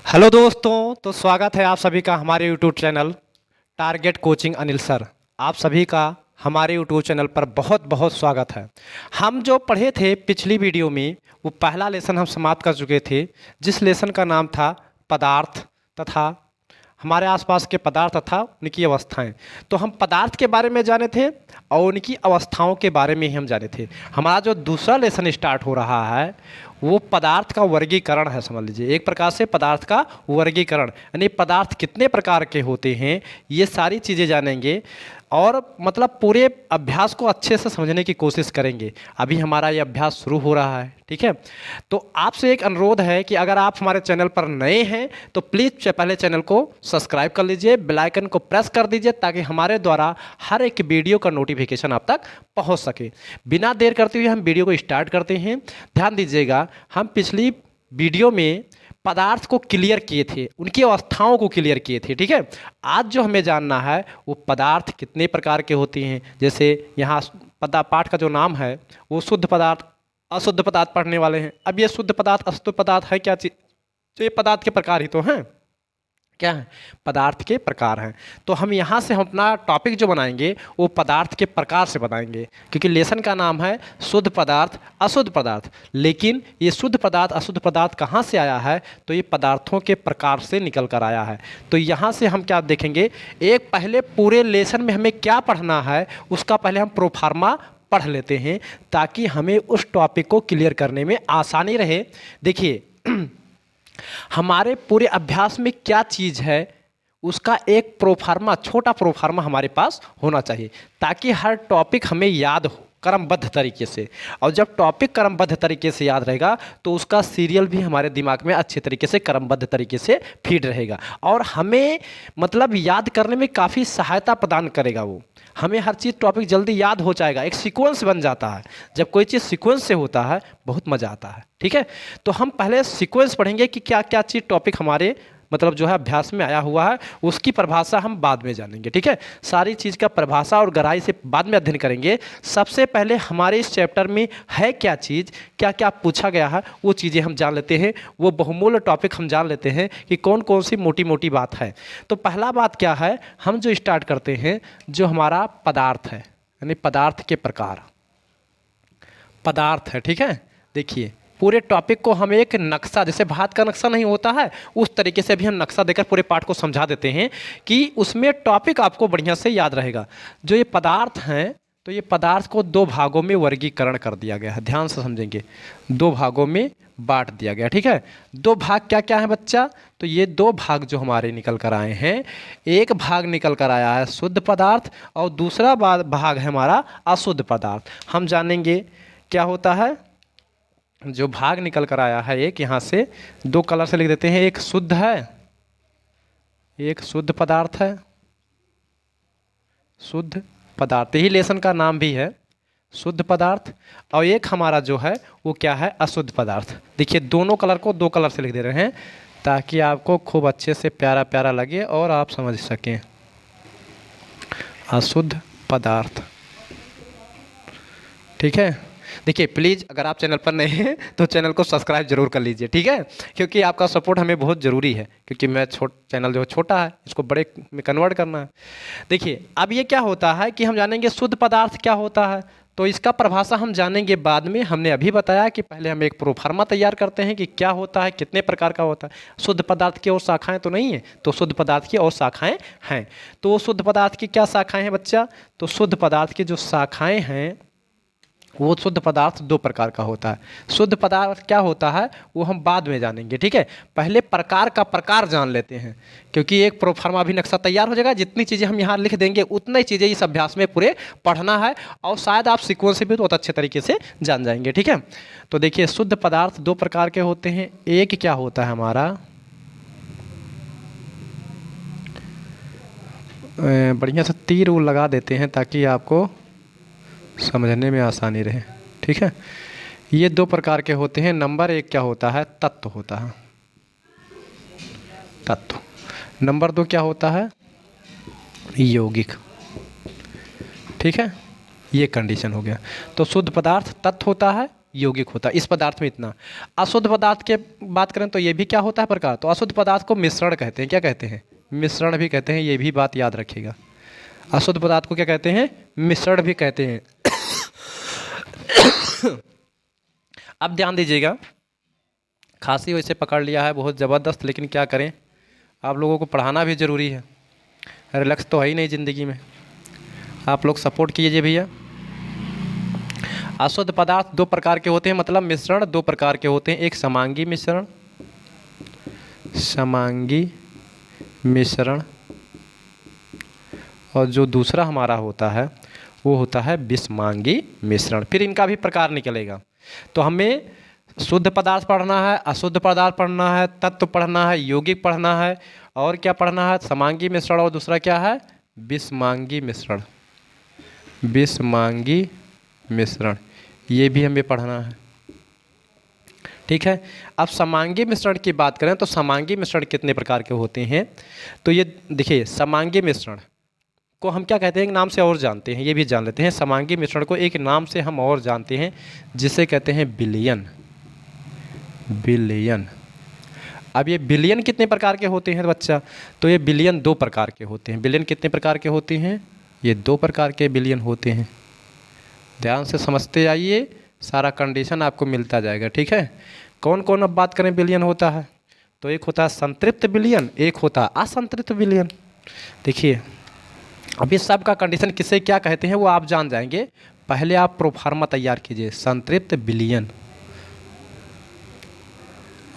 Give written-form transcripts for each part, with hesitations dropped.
Hello दोस्तों, तो स्वागत है आप सभी का हमारे YouTube channel target coaching Anil sir. आप सभी का हमारे यूट्यूब चैनल पर बहुत बहुत स्वागत है। हम जो पढ़े थे पिछली वीडियो में वो पहला लेसन हम समाप्त कर चुके थे, जिस लेसन का नाम था पदार्थ तथा हमारे आसपास के पदार्थ तथा उनकी अवस्थाएं। तो हम पदार्थ के बारे में जाने थे और उनकी अवस्थाओं के बारे में ही हम जाने थे। हमारा जो दूसरा लेसन स्टार्ट हो रहा है वो पदार्थ का वर्गीकरण है। समझ लीजिए, एक प्रकार से पदार्थ का वर्गीकरण, यानी पदार्थ कितने प्रकार के होते हैं, ये सारी चीज़ें जानेंगे और मतलब पूरे अभ्यास को अच्छे से समझने की कोशिश करेंगे। अभी हमारा ये अभ्यास शुरू हो रहा है, ठीक है। तो आपसे एक अनुरोध है कि अगर आप हमारे चैनल पर नए हैं तो प्लीज़ पहले चैनल को सब्सक्राइब कर लीजिए, बेल आइकन को प्रेस कर दीजिए ताकि हमारे द्वारा हर एक वीडियो का नोटिफिकेशन आप तक पहुंच सके। बिना देर करते हुए हम वीडियो को स्टार्ट करते हैं। ध्यान दीजिएगा, हम पिछली वीडियो में पदार्थ को क्लियर किए थे, उनकी अवस्थाओं को क्लियर किए थे, ठीक है। आज जो हमें जानना है वो पदार्थ कितने प्रकार के होते हैं। जैसे यहाँ पाठ का जो नाम है वो शुद्ध पदार्थ अशुद्ध पदार्थ पढ़ने वाले हैं। अब ये शुद्ध पदार्थ अशुद्ध पदार्थ है क्या चीज़? तो ये पदार्थ के प्रकार ही तो हैं, क्या है, पदार्थ के प्रकार हैं। तो हम यहाँ से हम अपना टॉपिक जो बनाएंगे वो पदार्थ के प्रकार से बनाएंगे, क्योंकि लेसन का नाम है शुद्ध पदार्थ अशुद्ध पदार्थ। लेकिन ये शुद्ध पदार्थ अशुद्ध पदार्थ कहाँ से आया है? तो ये पदार्थों के प्रकार से निकल कर आया है। तो यहाँ से हम क्या देखेंगे, एक पहले पूरे लेसन में हमें क्या पढ़ना है उसका पहले हम प्रोफार्मा पढ़ लेते हैं ताकि हमें उस टॉपिक को क्लियर करने में आसानी रहे। देखिए हमारे पूरे अभ्यास में क्या चीज़ है उसका एक प्रोफार्मा, छोटा प्रोफार्मा हमारे पास होना चाहिए ताकि हर टॉपिक हमें याद हो क्रमबद्ध तरीके से। और जब टॉपिक क्रमबद्ध तरीके से याद रहेगा तो उसका सीरियल भी हमारे दिमाग में अच्छे तरीके से क्रमबद्ध तरीके से फीड रहेगा और हमें मतलब याद करने में काफ़ी सहायता प्रदान करेगा। वो हमें हर चीज़ टॉपिक जल्दी याद हो जाएगा, एक सीक्वेंस बन जाता है। जब कोई चीज़ सीक्वेंस से होता है बहुत मज़ा आता है, ठीक है। तो हम पहले सीक्वेंस पढ़ेंगे कि क्या क्या चीज़ टॉपिक हमारे मतलब जो है अभ्यास में आया हुआ है, उसकी परिभाषा हम बाद में जानेंगे, ठीक है। सारी चीज़ का परिभाषा और गहराई से बाद में अध्ययन करेंगे। सबसे पहले हमारे इस चैप्टर में है क्या चीज़, क्या क्या पूछा गया है, वो चीज़ें हम जान लेते हैं। वो बहुमूल्य टॉपिक हम जान लेते हैं कि कौन कौन सी मोटी मोटी बात है। तो पहला बात क्या है, हम जो स्टार्ट करते हैं जो हमारा पदार्थ है, यानी पदार्थ के प्रकार, पदार्थ है, ठीक है। देखिए पूरे टॉपिक को हम एक नक्शा, जैसे भारत का नक्शा नहीं होता है उस तरीके से भी हम नक्शा देकर पूरे पाठ को समझा देते हैं कि उसमें टॉपिक आपको बढ़िया से याद रहेगा। जो ये पदार्थ हैं तो ये पदार्थ को दो भागों में वर्गीकरण कर दिया गया है। ध्यान से समझेंगे, दो भागों में बांट दिया गया, ठीक है। दो भाग क्या क्या है बच्चा? तो ये दो भाग जो हमारे निकल कर आए हैं, एक भाग निकल कर आया है शुद्ध पदार्थ और दूसरा भाग है हमारा अशुद्ध पदार्थ। हम जानेंगे क्या होता है। जो भाग निकल कर आया है, एक यहाँ से दो कलर से लिख देते हैं, एक शुद्ध है, एक शुद्ध पदार्थ है, शुद्ध पदार्थ, यही लेसन का नाम भी है शुद्ध पदार्थ। और एक हमारा जो है वो क्या है, अशुद्ध पदार्थ। देखिए दोनों कलर को दो कलर से लिख दे रहे हैं ताकि आपको खूब अच्छे से प्यारा प्यारा लगे और आप समझ सकें। अशुद्ध पदार्थ, ठीक है। देखिए प्लीज़ अगर आप चैनल पर नए हैं तो चैनल को सब्सक्राइब जरूर कर लीजिए, ठीक है, क्योंकि आपका सपोर्ट हमें बहुत ज़रूरी है, क्योंकि मैं चैनल जो छोटा है इसको बड़े में कन्वर्ट करना है। देखिए अब ये क्या होता है कि हम जानेंगे शुद्ध पदार्थ क्या होता है, तो इसका परिभाषा हम जानेंगे बाद में। हमने अभी बताया कि पहले हम एक प्रोफार्मा तैयार करते हैं कि क्या होता है, कितने प्रकार का होता है। शुद्ध पदार्थ की और शाखाएं तो नहीं है, तो शुद्ध पदार्थ की और शाखाएं हैं। तो शुद्ध पदार्थ की क्या शाखाएं हैं बच्चा? तो शुद्ध पदार्थ की जो शाखाएं हैं वो शुद्ध पदार्थ दो प्रकार का होता है। शुद्ध पदार्थ क्या होता है वो हम बाद में जानेंगे, ठीक है। पहले प्रकार का प्रकार जान लेते हैं, क्योंकि एक प्रोफार्मा भी नक्शा तैयार हो जाएगा। जितनी चीज़ें हम यहाँ लिख देंगे उतनी चीज़ें इस अभ्यास में पूरे पढ़ना है और शायद आप सीक्वेंस से भी बहुत अच्छे तरीके से जान जाएंगे, ठीक है। तो देखिए शुद्ध पदार्थ दो प्रकार के होते हैं। एक क्या होता है हमारा, बढ़िया से तीर वो लगा देते हैं ताकि आपको समझने में आसानी रहे, ठीक है। ये दो प्रकार के होते हैं। नंबर एक क्या होता है, तत्व होता है, तत्व। नंबर दो क्या होता है, यौगिक, ठीक है। ये कंडीशन हो गया। तो शुद्ध पदार्थ तत्व होता है, यौगिक होता है। इस पदार्थ में इतना। अशुद्ध पदार्थ के बात करें तो ये भी क्या होता है प्रकार, तो अशुद्ध पदार्थ को मिश्रण कहते हैं। क्या कहते हैं, मिश्रण भी कहते हैं, ये भी बात याद रखिएगा। अशुद्ध पदार्थ को क्या कहते हैं, मिश्रण भी कहते हैं। अब ध्यान दीजिएगा, खांसी वैसे पकड़ लिया है बहुत ज़बरदस्त, लेकिन क्या करें, आप लोगों को पढ़ाना भी ज़रूरी है, रिलैक्स तो है ही नहीं ज़िंदगी में। आप लोग सपोर्ट कीजिए भैया। अशुद्ध पदार्थ दो प्रकार के होते हैं, मतलब मिश्रण दो प्रकार के होते हैं। एक समांगी मिश्रण, समांगी मिश्रण, और जो दूसरा हमारा होता है वो होता है विषमांगी मिश्रण। फिर इनका भी प्रकार निकलेगा। तो हमें शुद्ध पदार्थ पढ़ना है, अशुद्ध पदार्थ पढ़ना है, तत्व पढ़ना है, यौगिक पढ़ना है, और क्या पढ़ना है, समांगी मिश्रण, और दूसरा क्या है, विषमांगी मिश्रण। विषमांगी मिश्रण ये भी हमें पढ़ना है, ठीक है। अब समांगी मिश्रण की बात करें तो समांगी मिश्रण कितने प्रकार के होते हैं, तो ये देखिए, समांगी मिश्रण को हम क्या कहते हैं, एक नाम से और जानते हैं, ये भी जान लेते हैं। समांगी मिश्रण को एक नाम से हम और जानते हैं, जिसे कहते हैं विलयन। विलयन। अब ये विलयन कितने प्रकार के होते हैं बच्चा, तो ये विलयन दो प्रकार के होते हैं। विलयन कितने प्रकार के होते हैं, ये दो प्रकार के विलयन होते हैं। ध्यान से समझते आइए, सारा कंडीशन आपको मिलता जाएगा, ठीक है। कौन कौन अब बात करें विलयन होता है, तो एक होता है संतृप्त विलयन, एक होता है असंतृप्त विलयन। देखिए, अभी सब का कंडीशन किसे क्या कहते हैं वो आप जान जाएंगे। पहले आप प्रोफार्मा तैयार कीजिए, संतृप्त विलयन।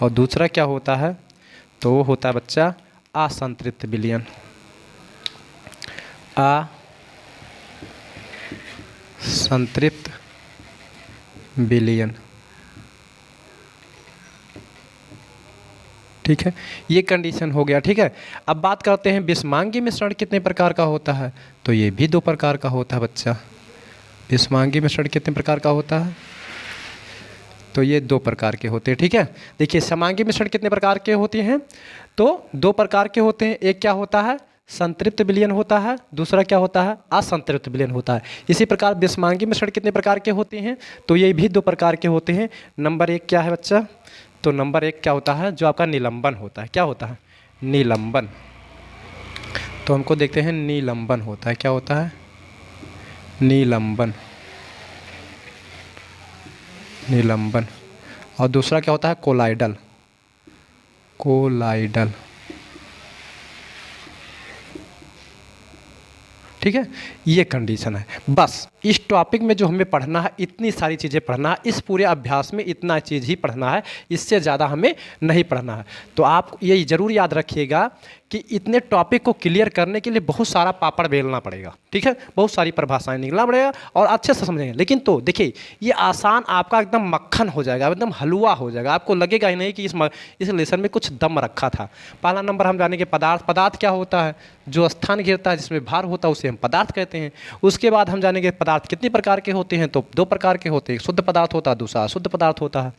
और दूसरा क्या होता है, तो वो होता है बच्चा असंतृप्त विलयन। असंतृप्त विलयन, ठीक है। ये कंडीशन हो गया, ठीक है। अब बात करते हैं विषमांगी मिश्रण कितने प्रकार का होता है, तो ये भी दो प्रकार का होता है बच्चा। विषमांगी मिश्रण कितने प्रकार का होता है, तो ये दो प्रकार के होते हैं, ठीक है। देखिए, समांगी मिश्रण कितने प्रकार के होते हैं, तो दो प्रकार के होते हैं। एक क्या होता है, संतृप्त विलयन होता है, दूसरा क्या होता है, असंतृप्त विलयन होता है। इसी प्रकार विषमांगी मिश्रण कितने प्रकार के होते हैं, तो ये भी दो प्रकार के होते हैं। नंबर एक क्या है बच्चा, तो नंबर एक क्या होता है, जो आपका निलंबन होता है। क्या होता है, निलंबन। तो हमको देखते हैं, निलंबन होता है। क्या होता है, निलंबन। निलंबन। और दूसरा क्या होता है, कोलाइडल। कोलाइडल, ठीक है। ये कंडीशन है। बस इस टॉपिक में जो हमें पढ़ना है, इतनी सारी चीज़ें पढ़ना है, इस पूरे अभ्यास में इतना चीज़ ही पढ़ना है, इससे ज़्यादा हमें नहीं पढ़ना है। तो आप ये ज़रूर याद रखिएगा कि इतने टॉपिक को क्लियर करने के लिए बहुत सारा पापड़ बेलना पड़ेगा, ठीक है। बहुत सारी परिभाषाएं निकलना पड़ेगा और अच्छे से समझेंगे। लेकिन तो देखिए, ये आसान आपका एकदम मक्खन हो जाएगा, एकदम हलवा हो जाएगा। आपको लगेगा ही नहीं कि इस लेसन में कुछ दम रखा था। पहला नंबर हम जानेंगे पदार्थ। पदार्थ क्या होता है, जो स्थान घेरता है, जिसमें भार होता है, उसे हम पदार्थ कहते हैं। उसके बाद हम जानेंगे पदार्थ कितने प्रकार के होते हैं, तो दो प्रकार के होते हैं। शुद्ध पदार्थ होता है, दूसरा अशुद्ध पदार्थ होता है।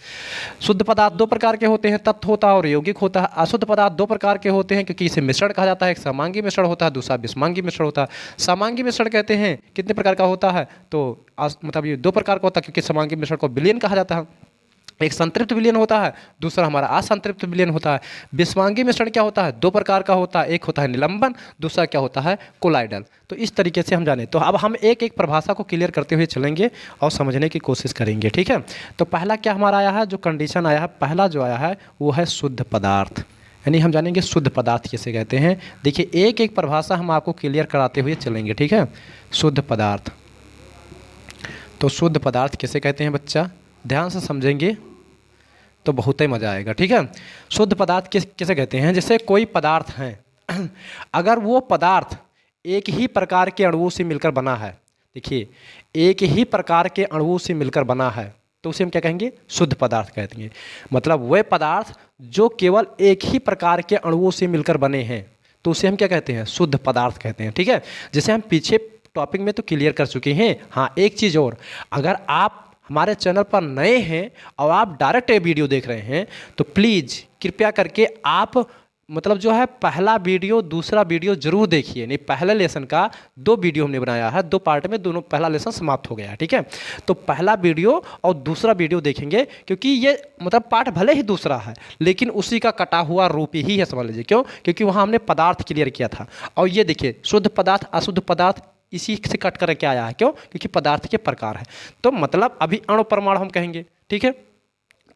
शुद्ध पदार्थ दो प्रकार के होते हैं, तत्व होता है और यौगिक होता है। अशुद्ध पदार्थ दो प्रकार के होते हैं, क्योंकि इसे मिश्रण कहा जाता है। एक समांगी मिश्रण होता है, दूसरा विषमांगी मिश्रण होता है। समांगी मिश्रण कहते हैं कितने प्रकार का होता है, तो मतलब ये दो प्रकार का होता है, क्योंकि समांगी मिश्रण को विलयन कहा जाता है। एक संतृप्त विलयन होता है, दूसरा हमारा असंतृप्त विलयन होता है। विषमांगी मिश्रण क्या होता है, दो प्रकार का होता है। एक होता है निलंबन, दूसरा क्या होता है, कोलाइडल। तो इस तरीके से हम जाने। तो अब हम एक एक परिभाषा को क्लियर करते हुए चलेंगे और समझने की कोशिश करेंगे, ठीक है। तो पहला क्या हमारा आया है, जो कंडीशन आया है, पहला जो आया है वो है शुद्ध पदार्थ। यानी हम जानेंगे शुद्ध पदार्थ किसे कहते हैं। देखिए, एक एक परिभाषा हम आपको क्लियर कराते हुए चलेंगे, ठीक है। शुद्ध पदार्थ, तो शुद्ध पदार्थ किसे कहते हैं बच्चा, ध्यान से समझेंगे तो बहुत ही मज़ा आएगा, ठीक है। शुद्ध पदार्थ किसे कहते हैं, जैसे कोई पदार्थ हैं, अगर वो पदार्थ एक ही प्रकार के अणुओं से मिलकर बना है, देखिए एक ही प्रकार के अणुओं से मिलकर बना है, तो उसे हम क्या कहेंगे, शुद्ध पदार्थ कहते हैं। मतलब वह पदार्थ जो केवल एक ही प्रकार के अणुओं से मिलकर बने हैं, तो उसे हम क्या कहते हैं, शुद्ध पदार्थ कहते हैं, ठीक है। जैसे हम पीछे टॉपिक में तो क्लियर कर चुके हैं। हाँ, एक चीज़ और, अगर आप हमारे चैनल पर नए हैं और आप डायरेक्ट ये वीडियो देख रहे हैं, तो प्लीज़ कृपया करके आप मतलब जो है पहला वीडियो दूसरा वीडियो जरूर देखिए, नहीं पहले लेसन का 2 वीडियो हमने बनाया है, 2 पार्ट में, दोनों पहला लेसन समाप्त हो गया है, ठीक है। तो पहला वीडियो और दूसरा वीडियो देखेंगे, क्योंकि ये मतलब पार्ट भले ही दूसरा है लेकिन उसी का कटा हुआ रूप ही है, समझ लीजिए। क्यों? क्योंकि वहाँ हमने पदार्थ क्लियर किया था। और ये देखिए शुद्ध पदार्थ अशुद्ध पदार्थ इसी से कट करके आया है। क्यों? क्योंकि पदार्थ के प्रकार है। तो मतलब अभी अणु परमाणु हम कहेंगे, ठीक है।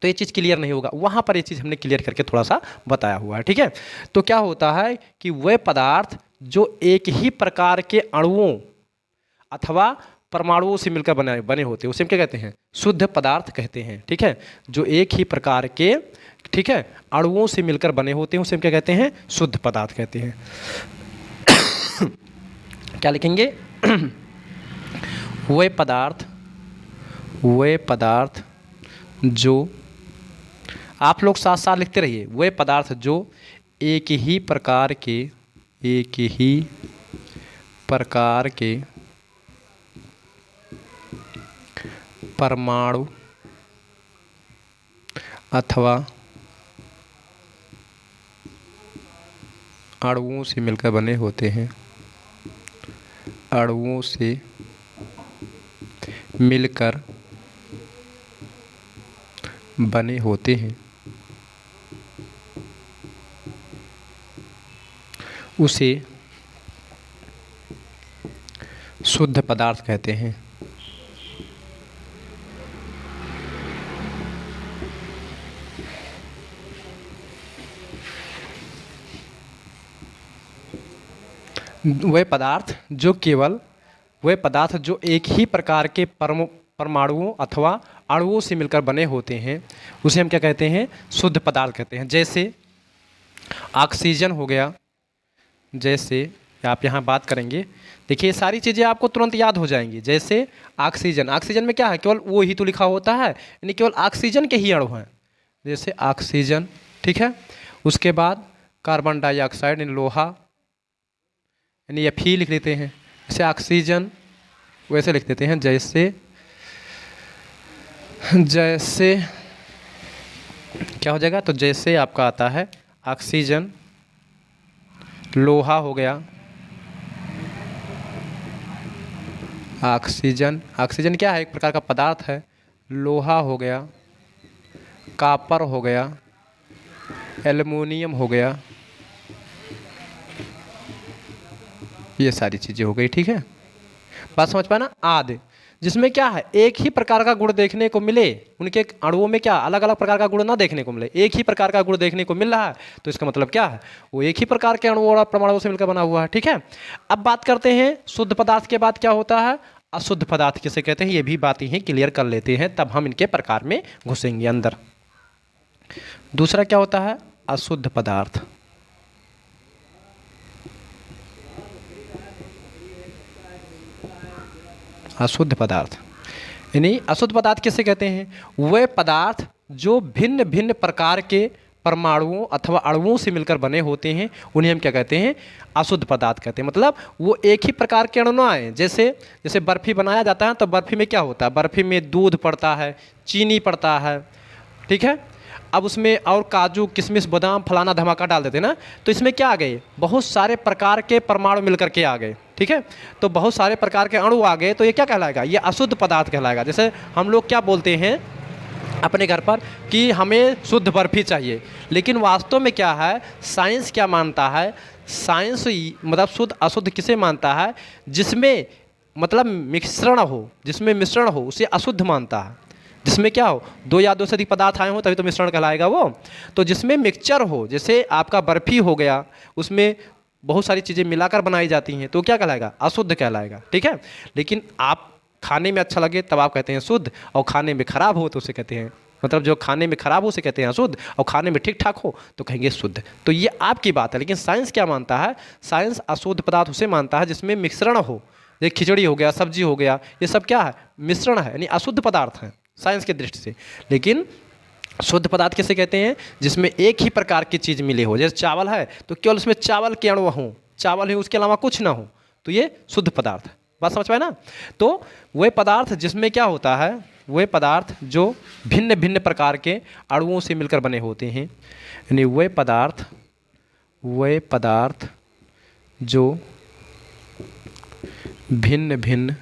तो ये चीज़ क्लियर नहीं होगा, वहाँ पर ये चीज़ हमने क्लियर करके थोड़ा सा बताया हुआ है, ठीक है। तो क्या होता है कि वे पदार्थ जो एक ही प्रकार के अणुओं अथवा परमाणुओं से मिलकर बने होते हैं उसे हम क्या कहते हैं? शुद्ध पदार्थ कहते हैं, ठीक है। जो एक ही प्रकार के, ठीक है, अणुओं से मिलकर बने होते हैं उसे हम क्या कहते हैं? शुद्ध पदार्थ कहते हैं। क्या लिखेंगे? वे पदार्थ जो, आप लोग साथ साथ लिखते रहिए, वे पदार्थ जो एक ही प्रकार के परमाणु अथवा अणुओं से मिलकर बने होते हैं, अणुओं से मिलकर बने होते हैं, उसे शुद्ध पदार्थ कहते हैं। वे पदार्थ जो एक ही प्रकार के परमाणुओं अथवा अणुओं से मिलकर बने होते हैं उसे हम क्या कहते हैं? शुद्ध पदार्थ कहते हैं। जैसे ऑक्सीजन हो गया, जैसे आप यहाँ बात करेंगे, देखिए सारी चीज़ें आपको तुरंत याद हो जाएंगी। जैसे ऑक्सीजन में क्या है? केवल वो ही तो लिखा होता है, यानी केवल ऑक्सीजन के ही अणु हैं। जैसे ऑक्सीजन, ठीक है। उसके बाद कार्बन डाइऑक्साइड यानी लोहा, यानी ये फी लिख लेते हैं। जैसे ऑक्सीजन वैसे लिख देते हैं, जैसे क्या हो जाएगा? तो जैसे आपका आता है ऑक्सीजन, लोहा हो गया, ऑक्सीजन क्या है? एक प्रकार का पदार्थ है। लोहा हो गया, कॉपर हो गया, एल्युमिनियम हो गया, ये सारी चीज़ें हो गई, ठीक है। बात समझ पाए ना? आदि, जिसमें क्या है? एक ही प्रकार का गुण देखने को मिले, उनके अणुओं में क्या अलग अलग प्रकार का गुण ना देखने को मिले, एक ही प्रकार का गुण देखने को मिल रहा है, तो इसका मतलब क्या है? वो एक ही प्रकार के अणुओं और परमाणुओं से मिलकर बना हुआ है, ठीक है। अब बात करते हैं शुद्ध पदार्थ के बाद क्या होता है? अशुद्ध पदार्थ किसे कहते हैं? ये भी बातें ही क्लियर कर लेते हैं, तब हम इनके प्रकार में घुसेंगे अंदर। दूसरा क्या होता है? अशुद्ध पदार्थ। अशुद्ध पदार्थ यानी अशुद्ध पदार्थ किसे कहते हैं? वे पदार्थ जो भिन्न भिन्न प्रकार के परमाणुओं अथवा अणुओं से मिलकर बने होते हैं उन्हें हम क्या कहते हैं? अशुद्ध पदार्थ कहते हैं। मतलब वो एक ही प्रकार के अणु ना आए। जैसे बर्फ़ी बनाया जाता है तो बर्फ़ी में क्या होता है? बर्फ़ी में दूध पड़ता है, चीनी पड़ता है, ठीक है। अब उसमें और काजू किशमिश बादाम फलाना धमाका डाल देते हैं ना, तो इसमें क्या आ गए? बहुत सारे प्रकार के परमाणु मिलकर के आ गए, ठीक है। तो बहुत सारे प्रकार के अणु आ गए, तो ये क्या कहलाएगा? ये अशुद्ध पदार्थ कहलाएगा। जैसे हम लोग क्या बोलते हैं अपने घर पर कि हमें शुद्ध बर्फ़ी चाहिए, लेकिन वास्तव में क्या है? साइंस क्या मानता है? साइंस मतलब शुद्ध अशुद्ध किसे मानता है? जिसमें मतलब मिश्रण हो, जिसमें मिश्रण हो उसे अशुद्ध मानता है। जिसमें क्या हो? 2 या 2 से अधिक पदार्थ आए हो तभी तो मिश्रण कहलाएगा वो। तो जिसमें मिक्सचर हो, जैसे आपका बर्फ़ी हो गया, उसमें बहुत सारी चीज़ें मिलाकर बनाई जाती हैं, तो क्या कहलाएगा? अशुद्ध कहलाएगा, ठीक है। लेकिन आप खाने में अच्छा लगे तब आप कहते हैं शुद्ध, और खाने में खराब हो तो उसे कहते हैं, मतलब जो खाने में खराब हो उसे कहते हैं अशुद्ध, और खाने में ठीक ठाक हो तो कहेंगे शुद्ध। तो ये आपकी बात है, लेकिन साइंस क्या मानता है? साइंस अशुद्ध पदार्थ उसे मानता है जिसमें मिश्रण हो। जैसे खिचड़ी हो गया, सब्जी हो गया, ये सब क्या है? मिश्रण है, यानी अशुद्ध पदार्थ है साइंस के दृष्टि से। लेकिन शुद्ध पदार्थ किसे कहते हैं? जिसमें एक ही प्रकार की चीज़ मिली हो। जैसे चावल है तो केवल उसमें चावल के अणु हों, चावल है उसके अलावा कुछ ना हो, तो ये शुद्ध पदार्थ है। बात समझ पाए ना? तो वे पदार्थ जिसमें क्या होता है? वे पदार्थ जो भिन्न भिन्न प्रकार के अणुओं से मिलकर बने होते हैं, यानी वे पदार्थ वे पदार्थ जो भिन्न भिन्न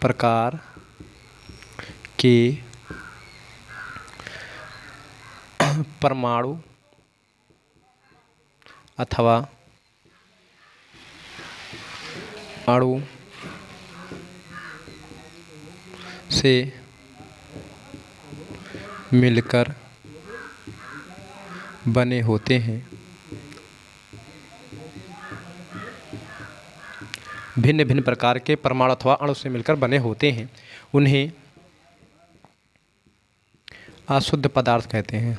प्रकार के परमाणु अथवा अणु से मिलकर बने होते हैं। भिन्न भिन्न प्रकार के परमाणु अथवा अणु से मिलकर बने होते हैं, उन्हें अशुद्ध पदार्थ कहते हैं।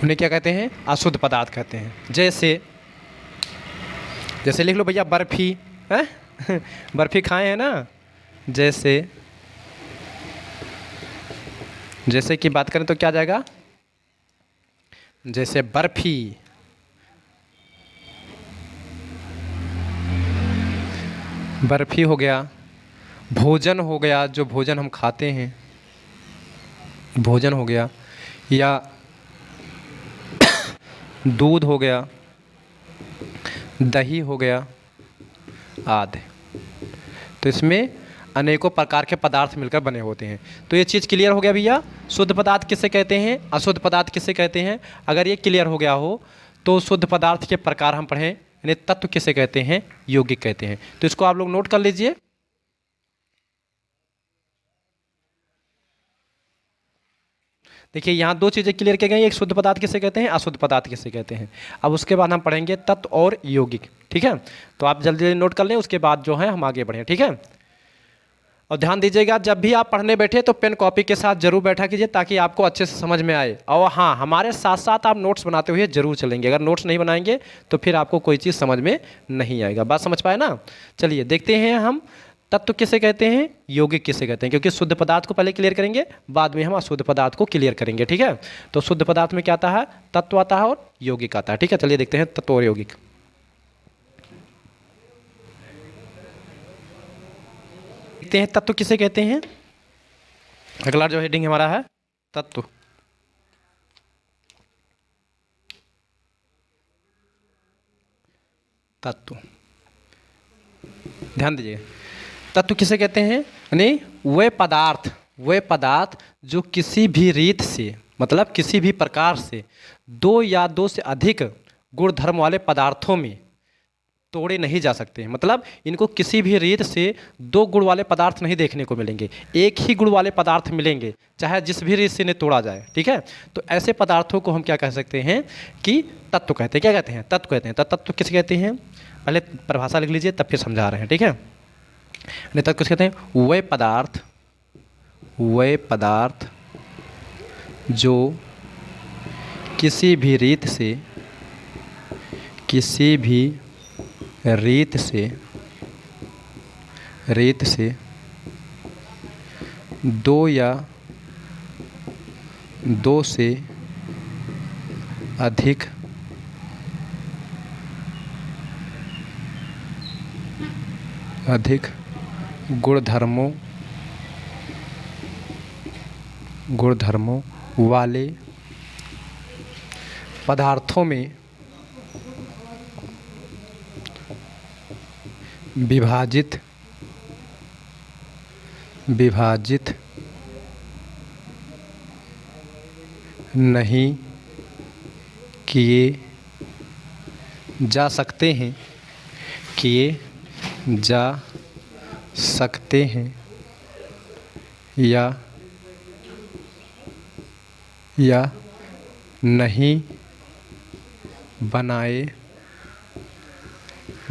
उन्हें क्या कहते हैं? अशुद्ध पदार्थ कहते हैं। जैसे लिख लो भैया, बर्फी है बर्फी खाए हैं ना। जैसे की बात करें तो क्या जाएगा? जैसे बर्फी, बर्फी हो गया। भोजन हो गया, जो भोजन हम खाते हैं, भोजन हो गया। या दूध हो गया, दही हो गया आदि। तो इसमें अनेकों प्रकार के पदार्थ मिलकर बने होते हैं। तो ये चीज़ क्लियर हो गया भैया। शुद्ध पदार्थ किसे कहते हैं, अशुद्ध पदार्थ किसे कहते हैं? अगर ये क्लियर हो गया हो तो शुद्ध पदार्थ के प्रकार हम पढ़ें, यानी तत्व किसे कहते हैं? यौगिक कहते हैं। तो इसको आप लोग नोट कर लीजिए। देखिए यहाँ दो चीज़ें क्लियर की गई, एक शुद्ध पदार्थ किसे कहते हैं, अशुद्ध पदार्थ किसे कहते हैं। अब उसके बाद हम पढ़ेंगे तत्व और यौगिक। ठीक है, तो आप जल्दी जल्दी नोट कर लें, उसके बाद जो है हम आगे बढ़ें। ठीक है, और ध्यान दीजिएगा, जब भी आप पढ़ने बैठे तो पेन कॉपी के साथ जरूर बैठा कीजिए, ताकि आपको अच्छे से समझ में आए। और हाँ, हमारे साथ साथ आप नोट्स बनाते हुए जरूर चलेंगे। अगर नोट्स नहीं बनाएंगे तो फिर आपको कोई चीज़ समझ में नहीं आएगा। बात समझ पाए ना? चलिए देखते हैं हम तत्व किसे कहते हैं, यौगिक किसे कहते हैं। क्योंकि शुद्ध पदार्थ को पहले क्लियर करेंगे, बाद में हम अशुद्ध पदार्थ को क्लियर करेंगे। ठीक है, तो शुद्ध पदार्थ में क्या आता है? तत्व आता है और यौगिक आता है। ठीक है, चलिए देखते हैं तत्व और यौगिक। देखते हैं तत्व किसे कहते हैं। अगला जो हेडिंग हमारा है तत्व। तत्व, ध्यान दीजिए, तत्व किसे कहते हैं? यानी वे पदार्थ जो किसी भी रीत से, मतलब किसी भी प्रकार से दो या दो से अधिक गुण धर्म वाले पदार्थों में तोड़े नहीं जा सकते हैं। मतलब इनको किसी भी रीत से दो गुण वाले पदार्थ नहीं देखने को मिलेंगे, एक ही गुण वाले पदार्थ मिलेंगे, चाहे जिस भी रीत से इन्हें तोड़ा जाए। ठीक है, तो ऐसे पदार्थों को हम क्या कह सकते हैं कि तत्व कहते हैं। क्या कहते हैं? तत्व कहते हैं। तो तत्व किसे कहते हैं? पहले परिभाषा लिख लीजिए, तब फिर समझा रहे हैं। ठीक है, तत्व किसे कहते हैं? वे पदार्थ जो किसी भी रीत से दो या दो से अधिक गुणधर्मों वाले पदार्थों में विभाजित नहीं किए जा सकते हैं या नहीं बनाए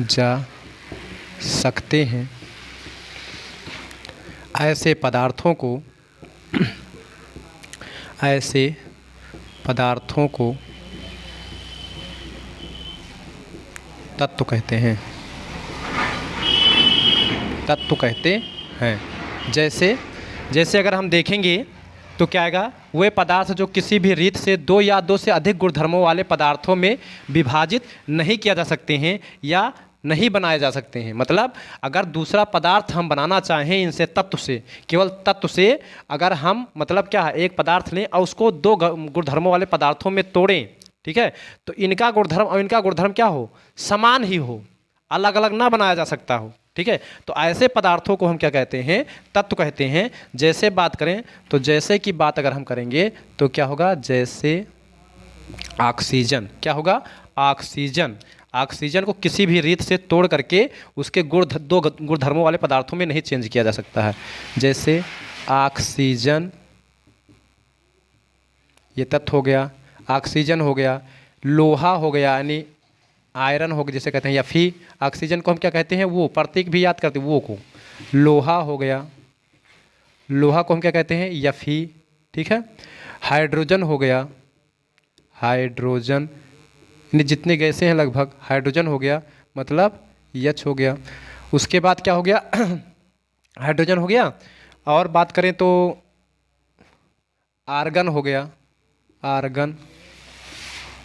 जा सकते हैं, ऐसे पदार्थों को तत्व कहते हैं। जैसे अगर हम देखेंगे तो क्या आएगा? वे पदार्थ जो किसी भी रीत से दो या दो से अधिक गुणधर्मों वाले पदार्थों में विभाजित नहीं किया जा सकते हैं या नहीं बनाए जा सकते हैं। मतलब अगर दूसरा पदार्थ हम बनाना चाहें इनसे तत्व से, केवल तत्व से अगर हम मतलब क्या है एक पदार्थ लें और उसको दो गुणधर्मों वाले पदार्थों में तोड़ें, ठीक है, तो इनका गुणधर्म और इनका गुणधर्म क्या हो, समान ही हो, अलग अलग ना बनाया जा सकता हो, ठीक है। तो ऐसे पदार्थों को हम क्या कहते हैं, तत्व कहते हैं। जैसे बात करें तो जैसे की बात अगर हम करेंगे तो क्या होगा, जैसे ऑक्सीजन, क्या होगा, ऑक्सीजन। ऑक्सीजन को किसी भी रीत से तोड़ करके उसके दो गुणधर्मों वाले पदार्थों में नहीं चेंज किया जा सकता है। जैसे ऑक्सीजन, ये तत्व हो गया, ऑक्सीजन हो गया, लोहा हो गया यानी आयरन हो गया जिसे कहते हैं, या फिर ऑक्सीजन को हम क्या कहते हैं, वो प्रतीक भी याद करते हैं वो को, लोहा हो गया, लोहा को हम क्या कहते हैं, Fe, ठीक है। हाइड्रोजन हो गया, हाइड्रोजन यानी जितने गैसें हैं लगभग, हाइड्रोजन हो गया मतलब H हो गया। उसके बाद क्या हो गया हाइड्रोजन हो गया। और बात करें तो आर्गन हो गया, आर्गन,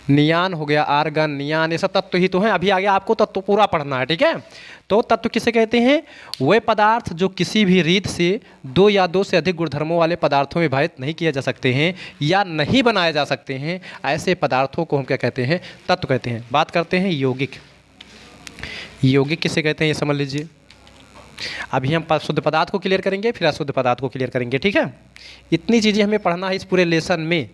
नियान हो गया, आर्गन, नियान, ये सब तत्व ही तो हैं। अभी आगे आपको तत्व पूरा पढ़ना है, ठीक है। तो तत्व किसे कहते हैं, वे पदार्थ जो किसी भी रीत से दो या दो से अधिक गुणधर्मों वाले पदार्थों में विभाजित नहीं किए जा सकते हैं या नहीं बनाए जा सकते हैं, ऐसे पदार्थों को हम क्या कहते हैं, तत्व कहते हैं। बात करते हैं यौगिक। यौगिक किसे कहते हैं ये समझ लीजिए। अभी हम शुद्ध पदार्थ को क्लियर करेंगे, फिर अशुद्ध पदार्थ को क्लियर करेंगे, ठीक है। इतनी चीज़ें हमें पढ़ना है इस पूरे लेसन में।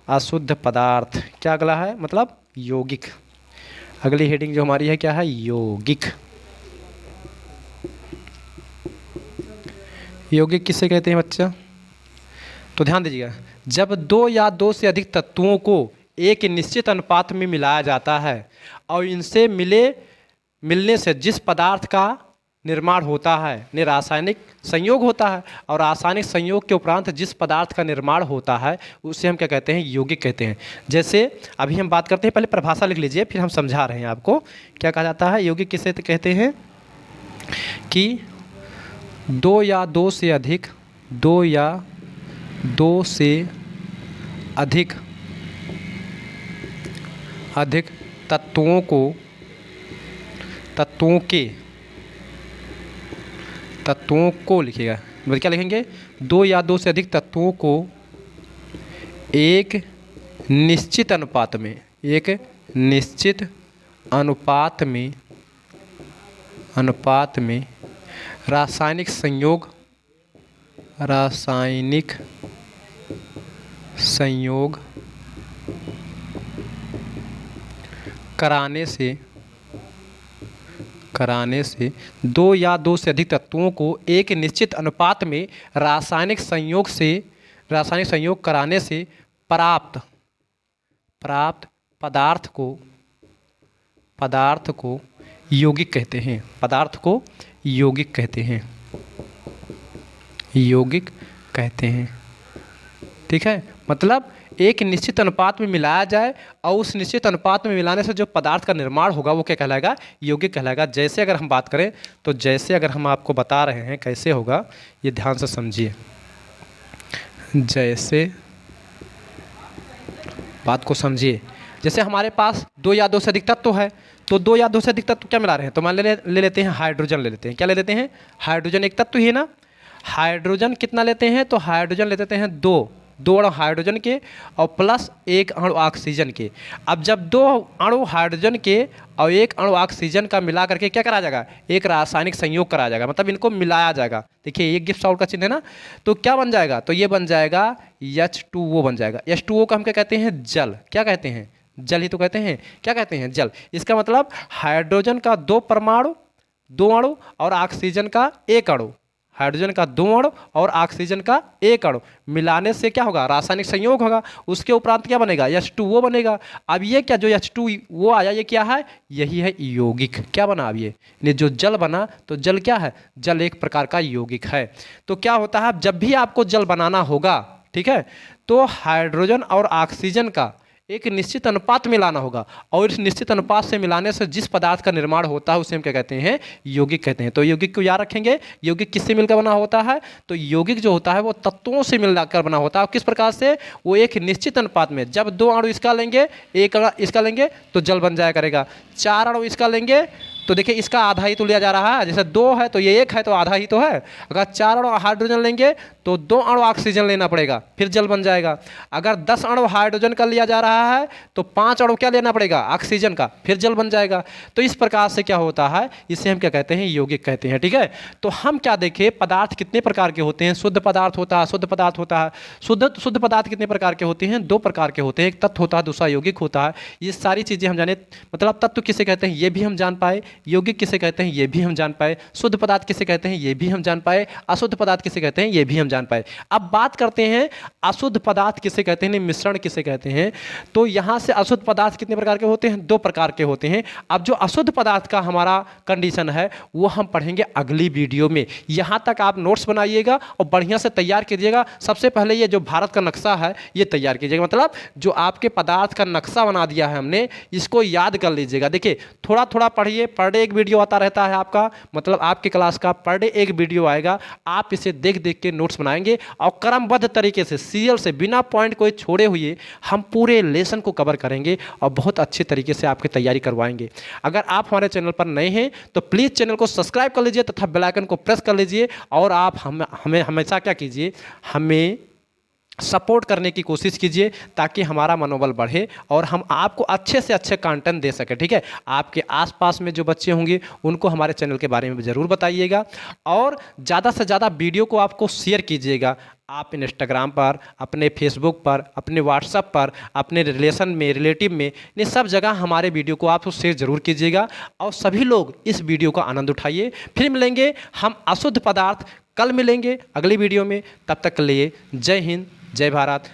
अशुद्ध पदार्थ क्या अगला है, मतलब यौगिक। अगली हेडिंग जो हमारी है क्या है, यौगिक। यौगिक किसे कहते हैं बच्चा, तो ध्यान दीजिएगा, जब दो या दो से अधिक तत्वों को एक निश्चित अनुपात में मिलाया जाता है और इनसे मिलने से जिस पदार्थ का निर्माण होता है ने रासायनिक संयोग होता है, और रासायनिक संयोग के उपरांत जिस पदार्थ का निर्माण होता है उसे हम क्या कहते हैं, यौगिक कहते हैं। जैसे अभी हम बात करते हैं, पहले परिभाषा लिख लीजिए फिर हम समझा रहे हैं आपको क्या कहा जाता है। यौगिक किसे कहते हैं कि दो या दो से अधिक, दो या दो से अधिक तत्वों को लिखिएगा, मतलब क्या लिखेंगे, दो या दो से अधिक तत्वों को एक निश्चित अनुपात में रासायनिक संयोग कराने से दो या दो से अधिक तत्वों को एक निश्चित अनुपात में रासायनिक संयोग कराने से प्राप्त पदार्थ को यौगिक कहते हैं। पदार्थ को यौगिक कहते हैं, ठीक है। मतलब एक निश्चित अनुपात में मिलाया जाए और उस निश्चित अनुपात में मिलाने से जो पदार्थ का निर्माण होगा वो क्या कहलाएगा, यौगिक कहलाएगा। जैसे अगर हम बात करें तो जैसे अगर हम आपको बता रहे हैं कैसे होगा, ये ध्यान से समझिए। जैसे बात को समझिए, जैसे हमारे पास दो या दो से अधिक तत्व है, तो दो या दो से अधिक तत्व क्या मिला रहे हैं, तो मान ले लेते हैं हाइड्रोजन ले लेते हैं। क्या ले लेते हैं, हाइड्रोजन एक तत्व ही है ना। हाइड्रोजन कितना लेते हैं, तो हाइड्रोजन ले लेते हैं दो अणु हाइड्रोजन के और प्लस एक अणु ऑक्सीजन के। अब जब दो अणु हाइड्रोजन के और एक अणु ऑक्सीजन का मिला करके क्या करा जाएगा, एक रासायनिक संयोग करा जाएगा, मतलब इनको मिलाया जाएगा। देखिए ये गिफ्ट आउट का चिन्ह है ना, तो क्या बन जाएगा, तो ये बन जाएगा H2O बन जाएगा। H2O का हम क्या कहते हैं, जल। क्या कहते हैं, जल ही तो कहते हैं। क्या कहते हैं, जल। इसका मतलब हाइड्रोजन का दो अणु और ऑक्सीजन का एक अणु, हाइड्रोजन का दो अणु और ऑक्सीजन का एक अणु मिलाने से क्या होगा, रासायनिक संयोग होगा। उसके उपरांत क्या बनेगा, H2O बनेगा। अब ये क्या जो H2O आया ये क्या है, यही है यौगिक। क्या बना अब ये जो जल बना, तो जल क्या है, जल एक प्रकार का यौगिक है। तो क्या होता है, जब भी आपको जल बनाना होगा, ठीक है, तो हाइड्रोजन और ऑक्सीजन का एक निश्चित अनुपात में लाना होगा, और इस निश्चित अनुपात से मिलाने से जिस पदार्थ का निर्माण होता है उसे हम क्या कहते हैं, यौगिक कहते हैं। तो यौगिक को याद रखेंगे, यौगिक किससे मिलकर बना होता है, तो यौगिक जो होता है वो तत्वों से मिलकर बना होता है। किस प्रकार से, वो एक निश्चित अनुपात में, जब 2 अणु इसका लेंगे, 1 अणु इसका लेंगे तो जल बन जाया करेगा, 4 अणु इसका लेंगे तो देखिए इसका आधा ही तो लिया जा रहा है, जैसे 2 है तो ये 1 है तो आधा ही तो है। अगर 4 अणु हाइड्रोजन लेंगे तो 2 अणु ऑक्सीजन लेना पड़ेगा, फिर जल बन जाएगा। अगर 10 अणु हाइड्रोजन का लिया जा रहा है तो 5 अणु क्या लेना पड़ेगा, ऑक्सीजन का, फिर जल बन जाएगा। तो इस प्रकार से क्या होता है, इसे हम क्या कहते हैं, यौगिक कहते हैं। ठीक है, तो हम क्या देखें, पदार्थ कितने प्रकार के होते हैं, शुद्ध पदार्थ होता है, शुद्ध पदार्थ होता है। शुद्ध पदार्थ कितने प्रकार के होते हैं, 2 प्रकार के होते हैं, एक तत्व होता है, दूसरा यौगिक होता है। ये सारी चीज़ें हम जाने, मतलब तत्व किसे कहते हैं ये भी हम जान पाए, यौगिक किसे कहते हैं ये भी हम जान पाए, शुद्ध पदार्थ किसे कहते हैं ये भी हम जान पाए, अशुद्ध पदार्थ किसे कहते हैं ये भी हम जान पाए। अब बात करते हैं अशुद्ध पदार्थ किसे कहते हैं, मिश्रण किसे कहते हैं। तो यहाँ से अशुद्ध पदार्थ कितने प्रकार के होते हैं, 2 प्रकार के होते हैं। अब जो अशुद्ध पदार्थ का हमारा कंडीशन है वो हम पढ़ेंगे अगली वीडियो में। यहाँ तक आप नोट्स बनाइएगा और बढ़िया से तैयार कीजिएगा। सबसे पहले ये जो भारत का नक्शा है ये तैयार कीजिएगा, मतलब जो आपके पदार्थ का नक्शा बना दिया है हमने, इसको याद कर लीजिएगा। देखिए थोड़ा थोड़ा पढ़िए, पर डे एक वीडियो आता रहता है आपका, मतलब आपके क्लास का पर डे एक वीडियो आएगा। आप इसे देख देख के नोट्स बनाएंगे और क्रमबद्ध तरीके से सीरियल से बिना पॉइंट कोई छोड़े हुए हम पूरे लेसन को कवर करेंगे और बहुत अच्छे तरीके से आपकी तैयारी करवाएंगे। अगर आप हमारे चैनल पर नए हैं तो प्लीज़ चैनल को सब्सक्राइब कर लीजिए तथा बेल आइकन को प्रेस कर लीजिए, और आप हमें हमेशा क्या कीजिए, हमें सपोर्ट करने की कोशिश कीजिए ताकि हमारा मनोबल बढ़े और हम आपको अच्छे से अच्छे कंटेंट दे सकें। ठीक है, आपके आसपास में जो बच्चे होंगे उनको हमारे चैनल के बारे में ज़रूर बताइएगा, और ज़्यादा से ज़्यादा वीडियो को आपको शेयर कीजिएगा। आप इंस्टाग्राम पर, अपने फेसबुक पर, अपने व्हाट्सएप पर, अपने रिलेशन में, रिलेटिव में, इन सब जगह हमारे वीडियो को आप शेयर ज़रूर कीजिएगा, और सभी लोग इस वीडियो का आनंद उठाइए। फिर मिलेंगे हम अशुद्ध पदार्थ, कल मिलेंगे अगली वीडियो में। तब तक के लिए जय हिंद, जय भारत।